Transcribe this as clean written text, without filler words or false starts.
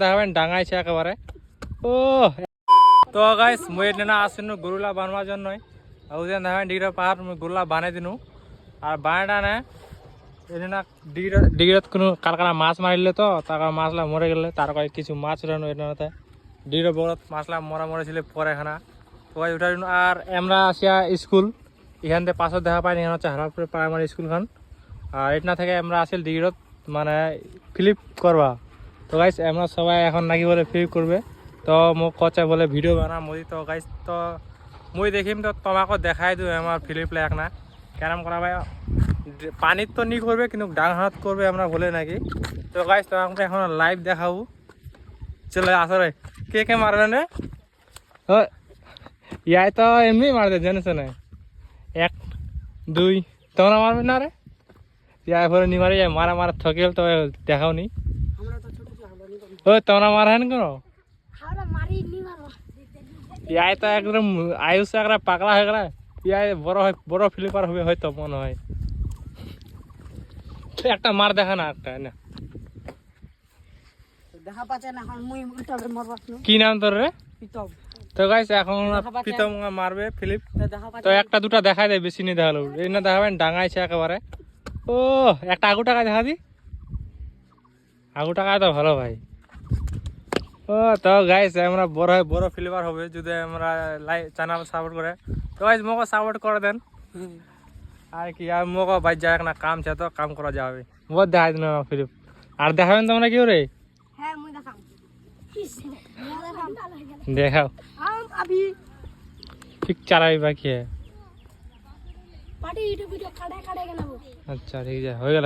দেখাবেন ডাঙাইছে একেবারে ও তো গাইস মই না আসিনু গরুলা বানবার জন্যই ওই দেখাবেন ডিগরা পাহাড় গরুলা বানাই দিনু আর বানাটা না এদিনা ডিগরত কোনো কারখানা মাছ মারিলে তো তার মাছলা মরে গেলে তার কিছু মাছ উঠানো এটাতে ডিগর বড়ত মাছলা মরা মরেছিল পরে খানা তো উঠাই আর আমরা আসিয়া স্কুল এখান থেকে পাশত দেখা পাই এখানে হচ্ছে হারাপুর প্রাইমারি স্কুলখান আর এটা থেকে আমরা আসিল ডিগরত মানে ফিলিপ করবা তো গাইস আমরা সবাই এখন নাকি বলে ফিলিপ করবে তো মোক কচা বলে ভিডিও বানা মই তো গাইস তো মই দেখিম তো তোমাকে দেখাই দিও আমার ফিলিপ লাগ না কেরাম করা ভাই পানির তো নি করবে কিন্তু ডাং হাত করবে আমরা বলে নাকি তো গাইস তো আমরা এখন লাইভ দেখাবো চলে আসলে কে মারবে না ইয়াই তো এমনি মারবে জানিস না 1 2 তোমরা মারবে না রে ইয়াই পরে নি মারে মারা মারা থকেল তো দেখাও নি ও তোমরা মারেন কেন ইয়াই তো একদম আয়ুষ একটা পাগলা হয়ে গেল ইয়াই বড় ফিলিপার হবে হয়তো মনে হয় একটা মার দেখা না একটা না দেখা পাচ্ছে না এখন মুই উল্টাবে মারবাস কি নাম তোর রে পিতব তো গাইস এখন প্রীতম মারবে ফিলিপ দেখা পাচ্ছে তো একটা দুটা দেখাই দেয় বেশি নি দেখালো এই না দেখাবেন ডাঙাইছে একেবারে ও একটা আগু টাকা দেখা দি আগু টাকা তো ভালো ভাই ও তো গাইস আমরা বড় ফিলিপার হবে যদি আমরা চ্যানেল সাপোর্ট করে তো গাইস মোকে সাপোর্ট করে দেন আর কি আর মোকে বাইর যায় না কাম আছে তো কাম করা যাবে বহুত দেখাই দিন ফিলিপ আর দেখাবেন তোমরা কেউ রে হ্যাঁ মুই দেখাম দেখাও अभी ঠিক চালাই বাকি पार्टी वीडियो काटे काटे के ना अच्छा ठीक है हो गया